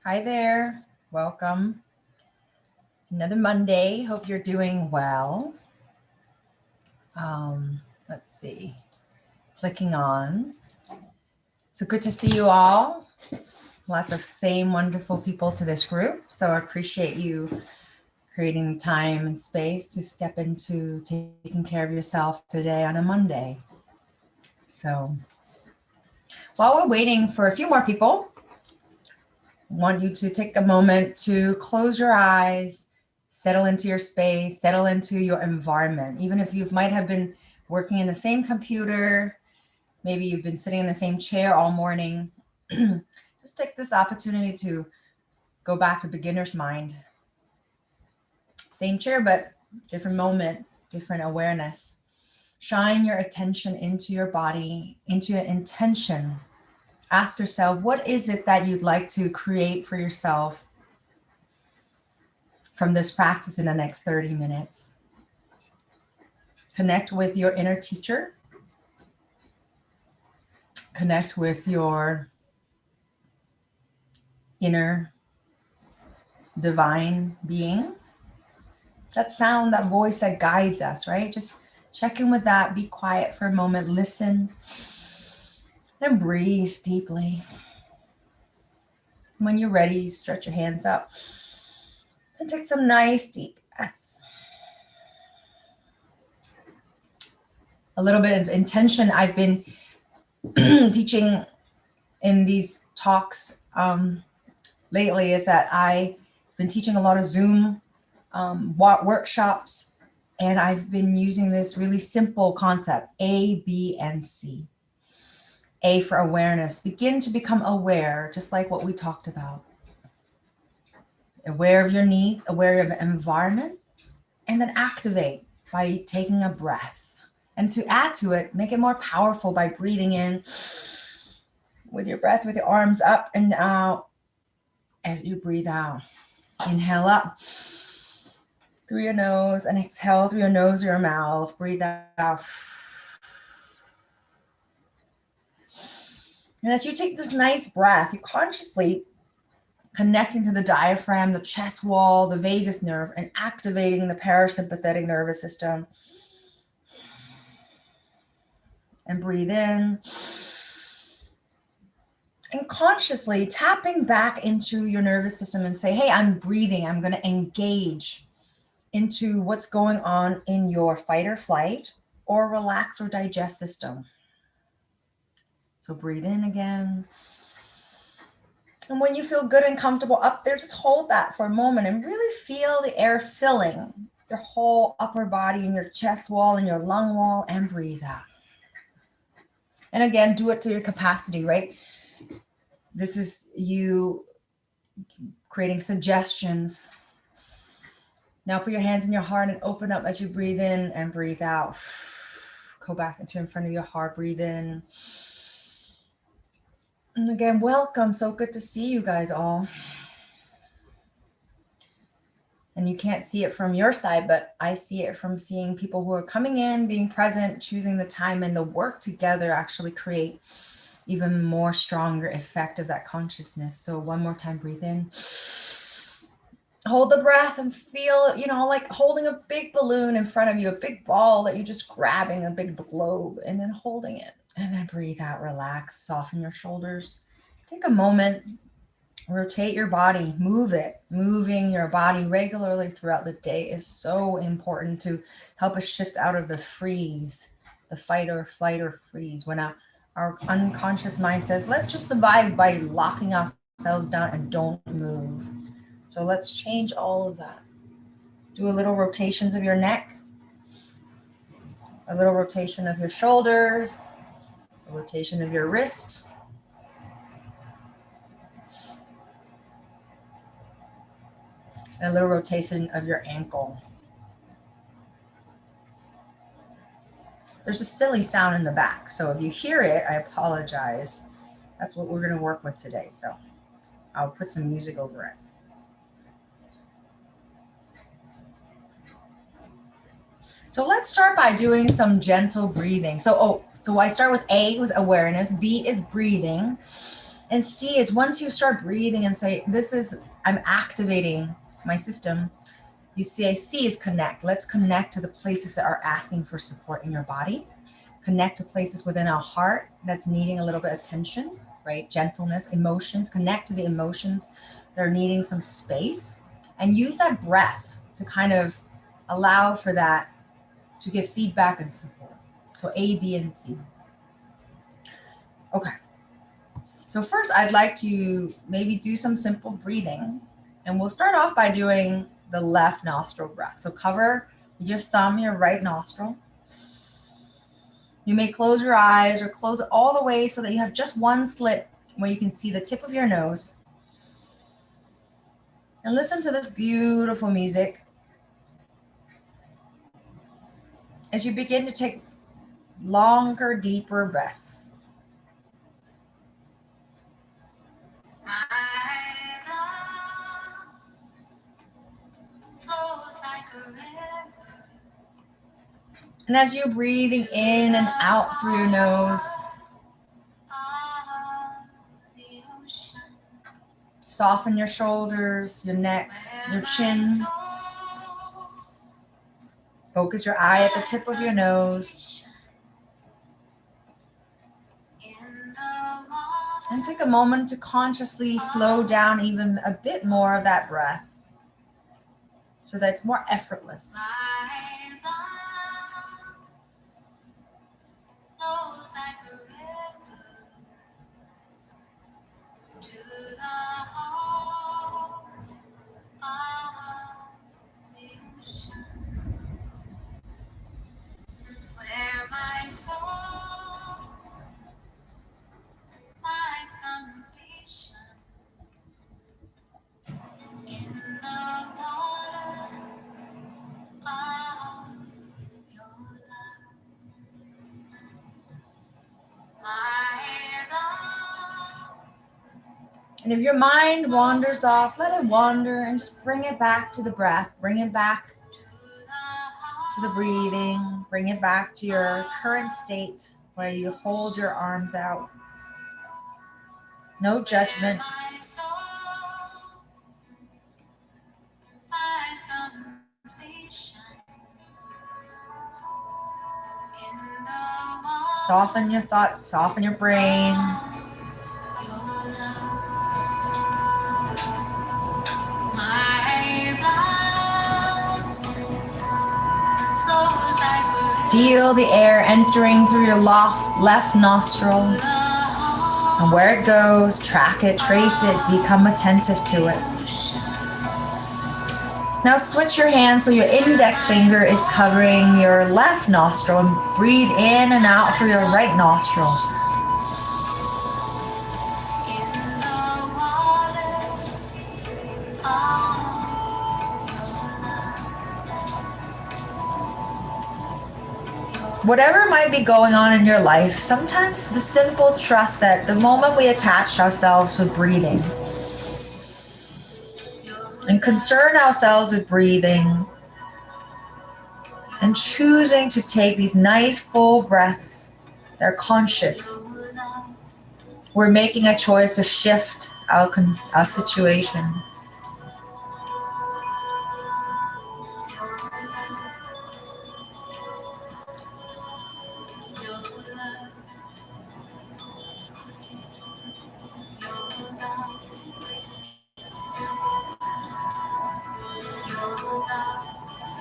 Hi there. Welcome. Another Monday. Hope you're doing well. Let's see. Clicking on. So good to see you all. Lots of same wonderful people to this group. So I appreciate you creating time and space to step into taking care of yourself today on a Monday. So while we're waiting for a few more people, I want you to take a moment to close your eyes, settle into your space, settle into your environment. Even if you might have been working in the same computer, maybe you've been sitting in the same chair all morning, just take this opportunity to go back to beginner's mind. Same chair, but different moment, different awareness. Shine your attention into your body, into your intention. Ask yourself, what is it that you'd like to create for yourself from this practice in the next 30 minutes? Connect with your inner teacher. Connect with your inner divine being. That sound, that voice that guides us, right? Just check in with that. Be quiet for a moment. Listen and breathe deeply. When you're ready, stretch your hands up and take some nice deep breaths. A little bit of intention. I've been teaching in these talks lately is that I've been teaching a lot of Zoom workshops, and I've been using this really simple concept, A, B, and C. A for awareness. Begin to become aware, just like what we talked about. Aware of your needs, aware of the environment, and then activate by taking a breath. And to add to it, make it more powerful by breathing in with your breath, with your arms up and out as you breathe out. Inhale up through your nose and exhale through your nose or your mouth. Breathe out. And as you take this nice breath, you're consciously connecting to the diaphragm, the chest wall, the vagus nerve, and activating the parasympathetic nervous system. And breathe in. And consciously tapping back into your nervous system and say, hey, I'm breathing. I'm going to engage into what's going on in your fight or flight or relax or digest system. So breathe in again. And when you feel good and comfortable up there, just hold that for a moment and really feel the air filling your whole upper body and your chest wall and your lung wall, and breathe out. And again, do it to your capacity, right? This is you creating suggestions. Now put your hands in your heart and open up as you breathe in and breathe out. Go back into in front of your heart, breathe in. And again, welcome. So good to see you guys all. And you can't see it from your side, but I see it from seeing people who are coming in, being present, choosing the time and the work together actually create even more stronger effect of that consciousness. So one more time, breathe in. Hold the breath and feel, like holding a big balloon in front of you, a big ball that you're just grabbing, a big globe, and then holding it. And then breathe out, relax, soften your shoulders. Take a moment, rotate your body, move it. Moving your body regularly throughout the day is so important to help us shift out of the freeze, the fight or flight or freeze. When our unconscious mind says, let's just survive by locking ourselves down and don't move. So let's change all of that. Do a little rotations of your neck, a little rotation of your shoulders, a rotation of your wrist, and a little rotation of your ankle. There's a silly sound in the back, so if you hear it, I apologize. That's what we're going to work with today, so I'll put some music over it. So let's start by doing some gentle breathing. So I start with A was awareness, B is breathing, And C is once you start breathing and say, I'm activating my system, you say C is connect. Let's connect to the places that are asking for support in your body. Connect to places within our heart that's needing a little bit of attention, right? Gentleness, emotions, connect to the emotions that are needing some space, and use that breath to kind of allow for that to give feedback and support. So A, B, and C. Okay. So first I'd like to maybe do some simple breathing, and we'll start off by doing the left nostril breath. So cover your thumb, your right nostril. You may close your eyes or close it all the way so that you have just one slit where you can see the tip of your nose. And listen to this beautiful music as you begin to take longer, deeper breaths. And as you're breathing in and out through your nose, soften your shoulders, your neck, your chin. Focus your eye at the tip of your nose. And take a moment to consciously slow down even a bit more of that breath so that it's more effortless. And if your mind wanders off, let it wander and just bring it back to the breath. Bring it back to the breathing. Bring it back to your current state where you hold your arms out. No judgment. Soften your thoughts, soften your brain. Feel the air entering through your left nostril. And where it goes, track it, trace it, become attentive to it. Now switch your hand so your index finger is covering your left nostril, and breathe in and out through your right nostril. Whatever might be going on in your life, sometimes the simple trust that the moment we attach ourselves with breathing and concern ourselves with breathing and choosing to take these nice full breaths, they're conscious. We're making a choice to shift our situation.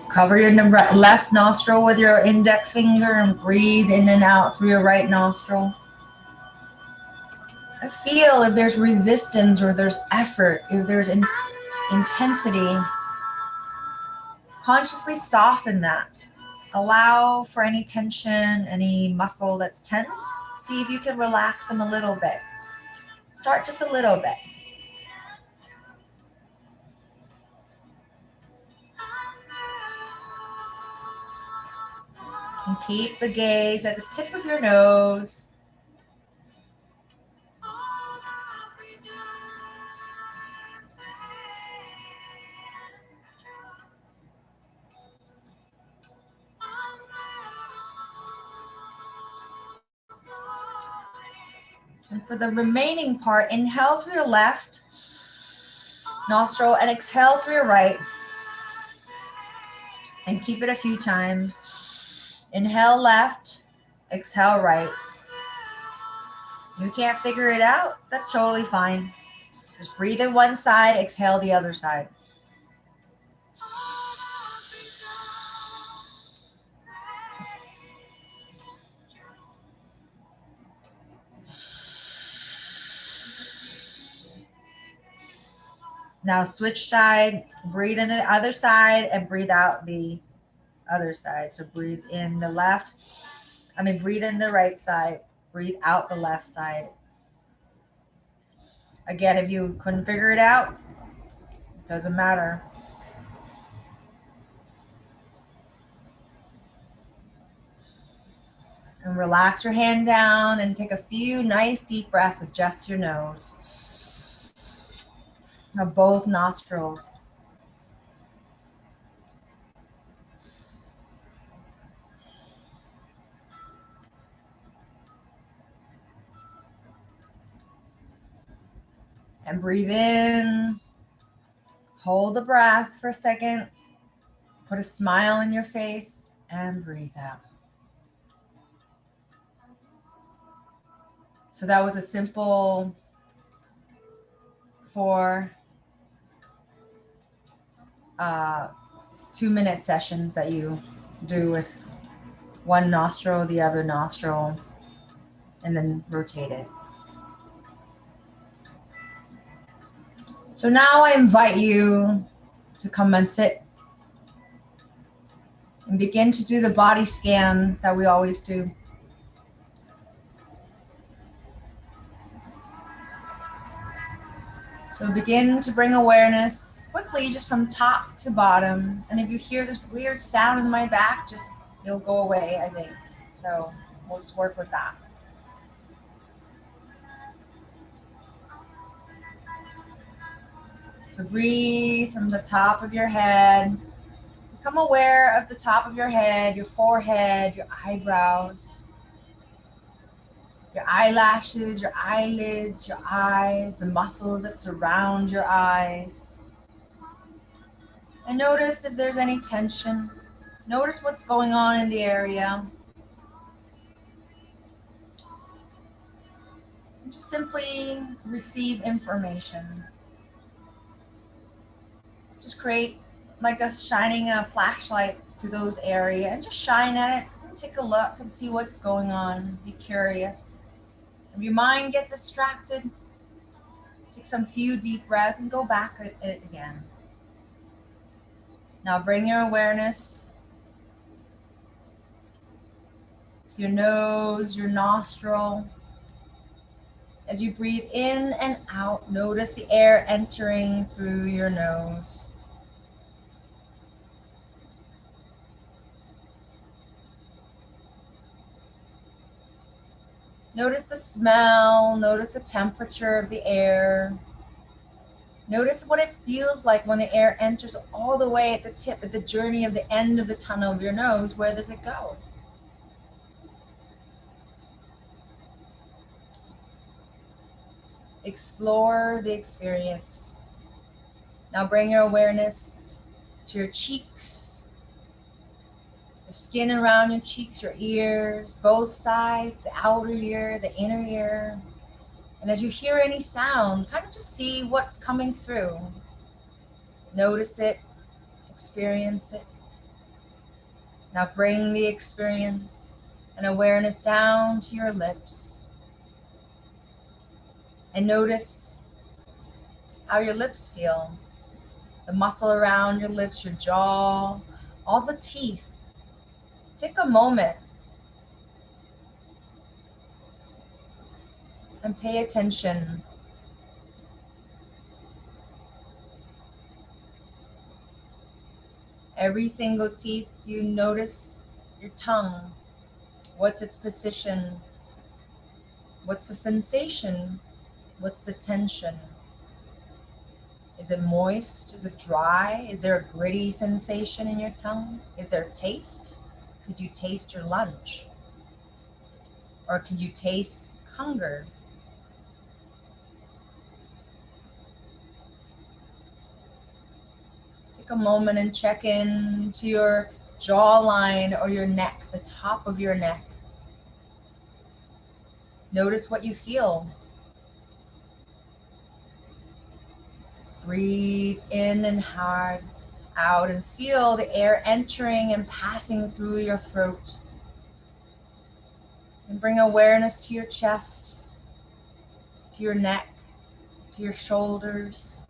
Cover your left nostril with your index finger and breathe in and out through your right nostril. And feel if there's resistance or there's effort, if there's intensity. Consciously soften that. Allow for any tension, any muscle that's tense. See if you can relax them a little bit. Start just a little bit. And keep the gaze at the tip of your nose. And for the remaining part, inhale through your left nostril and exhale through your right. And keep it a few times. Inhale left, exhale right. You can't figure it out? That's totally fine. Just breathe in one side, exhale the other side. Now switch side, breathe in the other side and breathe out the other side. So breathe in the left, breathe in the right side, breathe out the left side. Again, if you couldn't figure it out, it doesn't matter. And relax your hand down and take a few nice deep breaths with just your nose. Now both nostrils. And breathe in. Hold the breath for a second. Put a smile on your face and breathe out. So that was a simple 4 2-minute sessions that you do with one nostril, the other nostril, and then rotate it. So now I invite you to come and sit and begin to do the body scan that we always do. So begin to bring awareness quickly just from top to bottom. And if you hear this weird sound in my back, it'll go away, I think. So we'll just work with that. So breathe from the top of your head. Become aware of the top of your head, your forehead, your eyebrows, your eyelashes, your eyelids, your eyes, the muscles that surround your eyes. And notice if there's any tension. Notice what's going on in the area. And just simply receive information. Just create like shining a flashlight to those areas and just shine at it. Take a look and see what's going on. Be curious. If your mind gets distracted, take some few deep breaths and go back at it again. Now bring your awareness to your nose, your nostril. As you breathe in and out, notice the air entering through your nose. Notice the smell, notice the temperature of the air. Notice what it feels like when the air enters all the way at the tip, at the journey of the end of the tunnel of your nose. Where does it go? Explore the experience. Now bring your awareness to your cheeks, the skin around your cheeks, your ears, both sides, the outer ear, the inner ear. And as you hear any sound, kind of just see what's coming through. Notice it, experience it. Now bring the experience and awareness down to your lips. And notice how your lips feel. The muscle around your lips, your jaw, all the teeth. Take a moment and pay attention. Every single teeth, do you notice your tongue? What's its position? What's the sensation? What's the tension? Is it moist? Is it dry? Is there a gritty sensation in your tongue? Is there taste? Could you taste your lunch? Or could you taste hunger? a moment and check in to your jawline or your neck, the top of your neck. Notice what you feel. Breathe in and hard out and feel the air entering and passing through your throat. And bring awareness to your chest, to your neck, to your shoulders.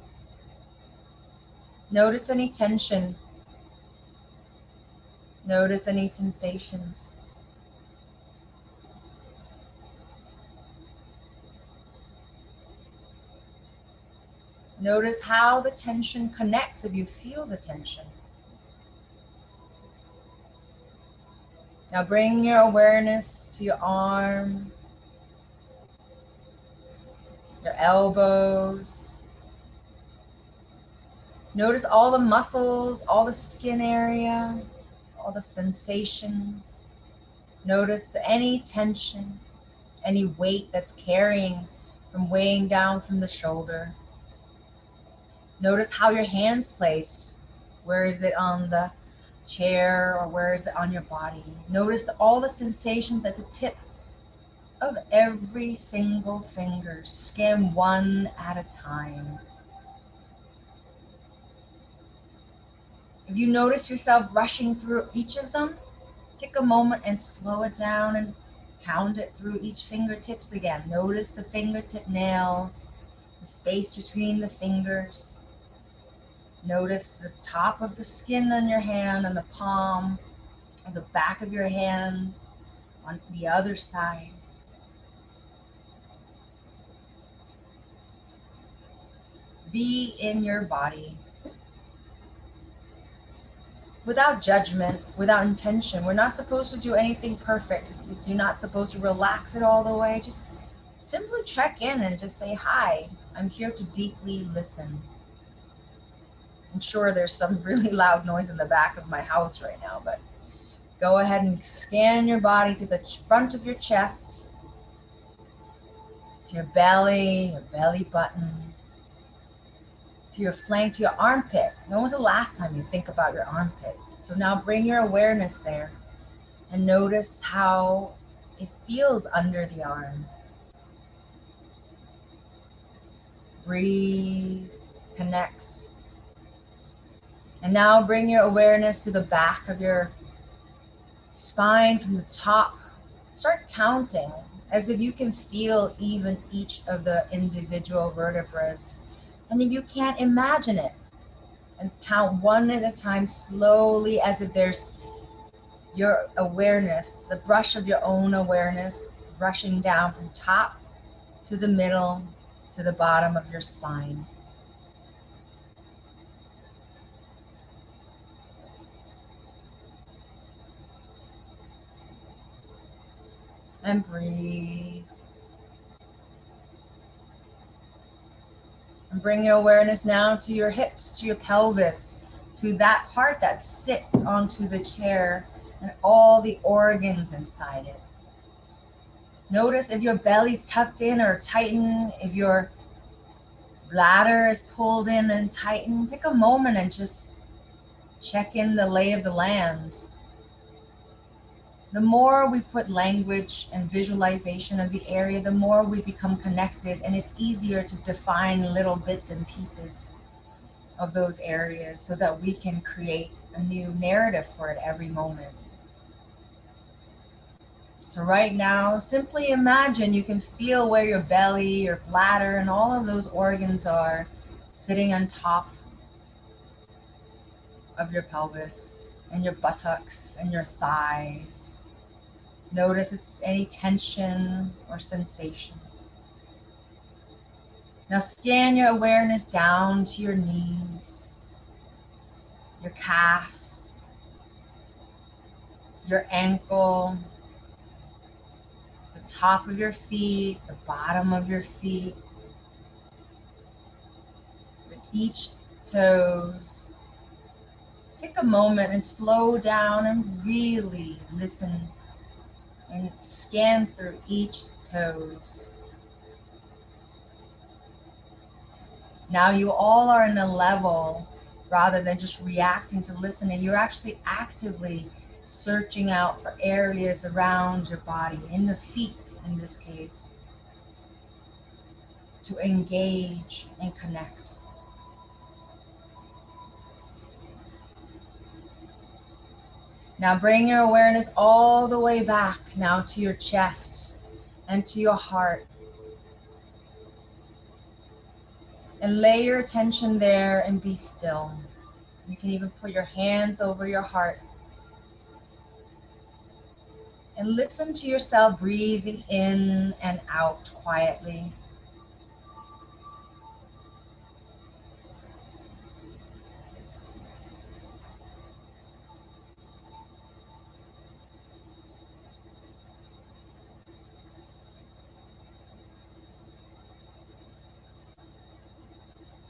Notice any tension. Notice any sensations. Notice how the tension connects if you feel the tension. Now bring your awareness to your arm, your elbows. Notice all the muscles, all the skin area, all the sensations. Notice any tension, any weight that's carrying from weighing down from the shoulder. Notice how your hand's placed. Where is it on the chair or where is it on your body? Notice all the sensations at the tip of every single finger. Scan one at a time. If you notice yourself rushing through each of them, take a moment and slow it down and count it through each fingertips again. Notice the fingertip nails, the space between the fingers. Notice the top of the skin on your hand and the palm, or the back of your hand on the other side. Be in your body. Without judgment, without intention. We're not supposed to do anything perfect. You're not supposed to relax it all the way. Just simply check in and just say, hi, I'm here to deeply listen. I'm sure there's some really loud noise in the back of my house right now, but go ahead and scan your body to the front of your chest, to your belly button, to your flank, to your armpit. When was the last time you think about your armpit? So now bring your awareness there and notice how it feels under the arm. Breathe, connect. And now bring your awareness to the back of your spine from the top. Start counting as if you can feel even each of the individual vertebrae. And if you can't, imagine it. And count one at a time slowly as if there's your awareness, the brush of your own awareness, brushing down from top to the middle to the bottom of your spine. And breathe. And bring your awareness now to your hips, to your pelvis, to that part that sits onto the chair and all the organs inside it. Notice if your belly's tucked in or tightened, if your bladder is pulled in and tightened. Take a moment and just check in the lay of the land. The more we put language and visualization of the area, the more we become connected, and it's easier to define little bits and pieces of those areas so that we can create a new narrative for it every moment. So right now, simply imagine you can feel where your belly, your bladder, and all of those organs are sitting on top of your pelvis and your buttocks and your thighs. Notice it's any tension or sensations. Now scan your awareness down to your knees, your calves, your ankle, the top of your feet, the bottom of your feet, with each toes. Take a moment and slow down and really listen and scan through each toes. Now you all are in a level rather than just reacting to listening. You're actually actively searching out for areas around your body, in the feet in this case, to engage and connect. Now bring your awareness all the way back now to your chest and to your heart. And lay your attention there and be still. You can even put your hands over your heart. And listen to yourself breathing in and out quietly.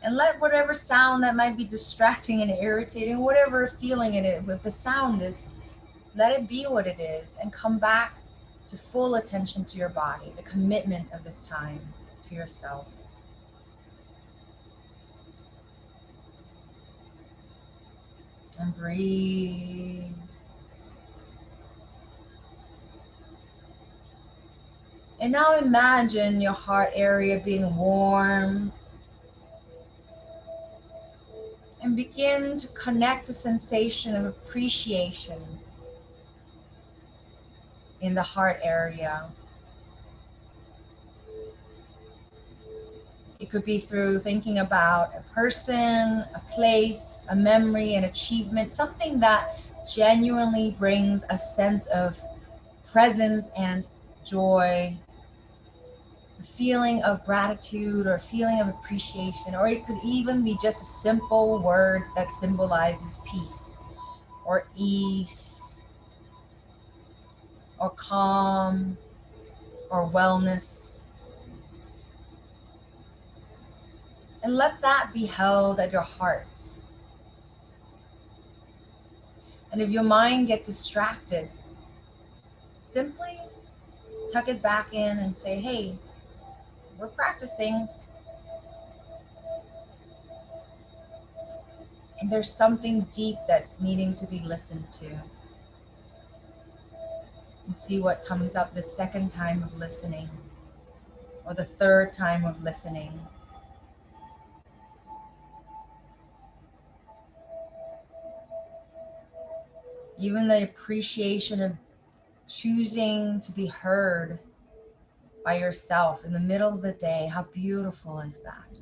And let whatever sound that might be distracting and irritating, whatever feeling it is, if the sound is, let it be what it is and come back to full attention to your body, the commitment of this time to yourself. And breathe. And now imagine your heart area being warm. And begin to connect a sensation of appreciation in the heart area. It could be through thinking about a person, a place, a memory, an achievement, something that genuinely brings a sense of presence and joy, a feeling of gratitude or a feeling of appreciation, or it could even be just a simple word that symbolizes peace or ease or calm or wellness. And let that be held at your heart. And if your mind gets distracted, simply tuck it back in and say, hey, we're practicing. And there's something deep that's needing to be listened to. And see what comes up the second time of listening, or the third time of listening. Even the appreciation of choosing to be heard by yourself in the middle of the day, how beautiful is that?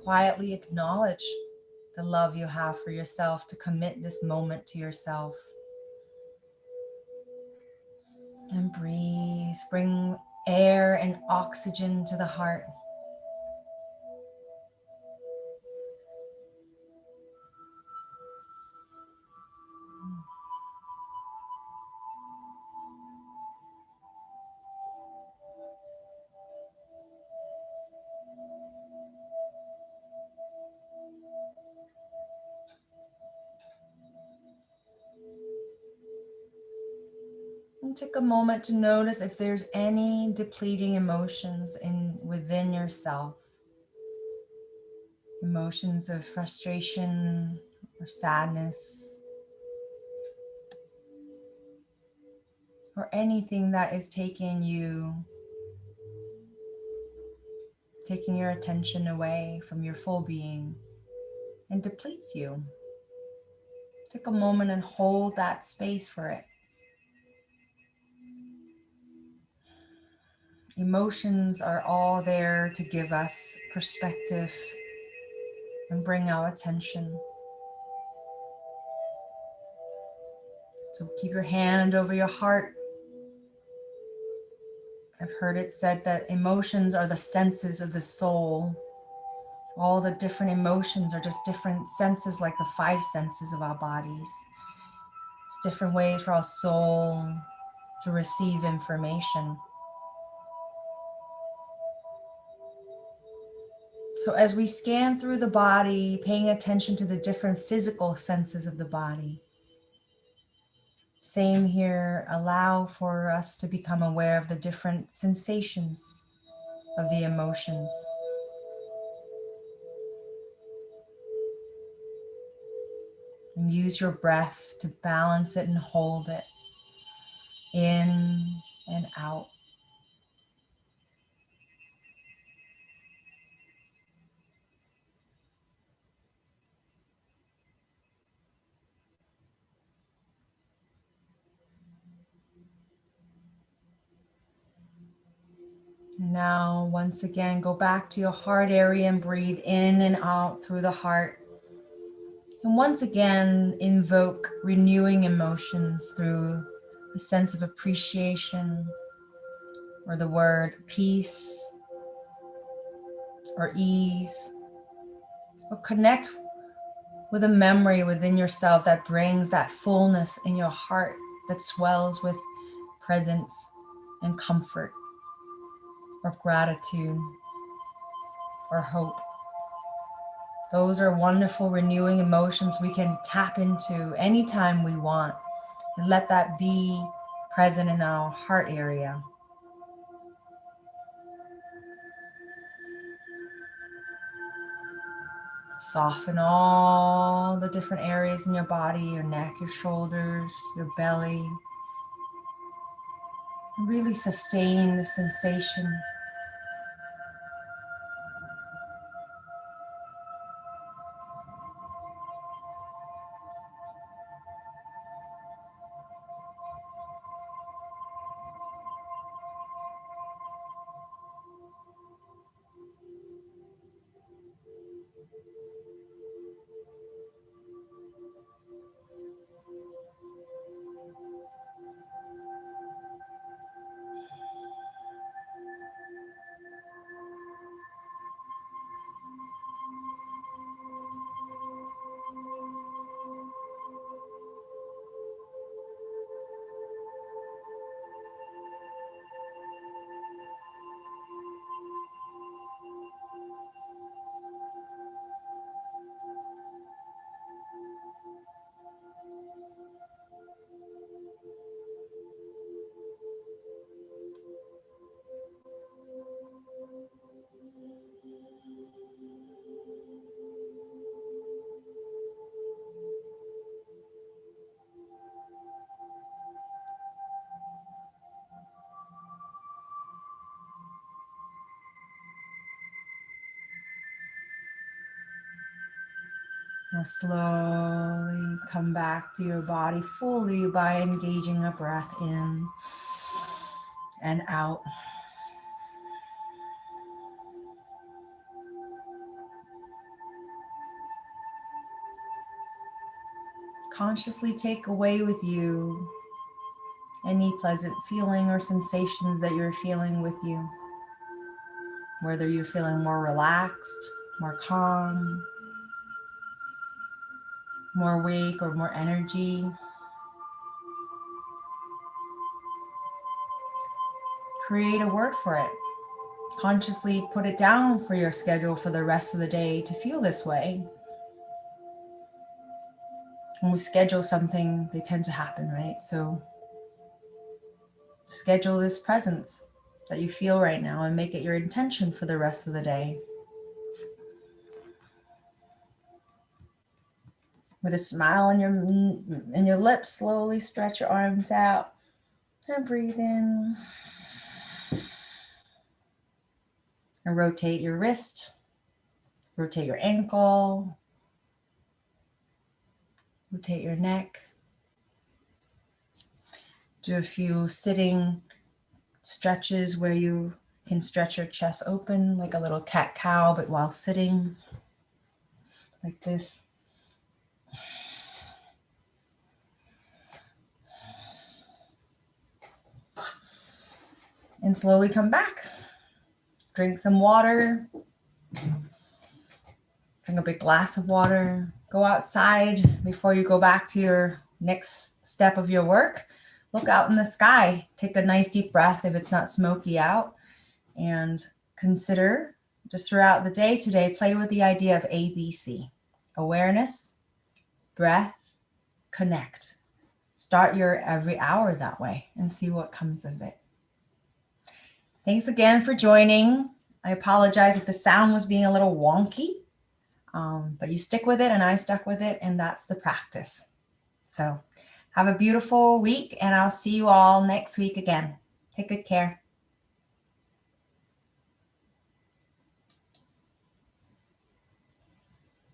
Quietly acknowledge the love you have for yourself to commit this moment to yourself. And breathe, bring air and oxygen to the heart. And take a moment to notice if there's any depleting emotions within yourself. Emotions of frustration or sadness, or anything that is taking your attention away from your full being and depletes you. Take a moment and hold that space for it. Emotions are all there to give us perspective and bring our attention. So keep your hand over your heart. I've heard it said that emotions are the senses of the soul. All the different emotions are just different senses, like the five senses of our bodies. It's different ways for our soul to receive information. So as we scan through the body, paying attention to the different physical senses of the body, same here, allow for us to become aware of the different sensations of the emotions. And use your breath to balance it and hold it in and out. And now, once again, go back to your heart area and breathe in and out through the heart. And once again, invoke renewing emotions through a sense of appreciation, or the word peace, or ease, or connect with a memory within yourself that brings that fullness in your heart that swells with presence and comfort, or gratitude, or hope. Those are wonderful renewing emotions we can tap into anytime we want, and let that be present in our heart area. Soften all the different areas in your body, your neck, your shoulders, your belly. Really sustain the sensation. Now slowly come back to your body fully by engaging a breath in and out. Consciously take away with you any pleasant feeling or sensations that you're feeling with you. Whether you're feeling more relaxed, more calm, more awake, or more energy. Create a word for it. Consciously put it down for your schedule for the rest of the day to feel this way. When we schedule something, they tend to happen, right? So schedule this presence that you feel right now and make it your intention for the rest of the day. With a smile on your lips, slowly stretch your arms out and breathe in. And rotate your wrist, rotate your ankle, rotate your neck. Do a few sitting stretches where you can stretch your chest open like a little cat-cow, but while sitting like this. And slowly come back. Drink some water. Drink a big glass of water. Go outside before you go back to your next step of your work. Look out in the sky. Take a nice deep breath if it's not smoky out. And consider just throughout the day today, play with the idea of ABC. Awareness, breath, connect. Start your every hour that way and see what comes of it. Thanks again for joining. I apologize if the sound was being a little wonky. But you stick with it, and I stuck with it, and that's the practice. So have a beautiful week, and I'll see you all next week again. Take good care.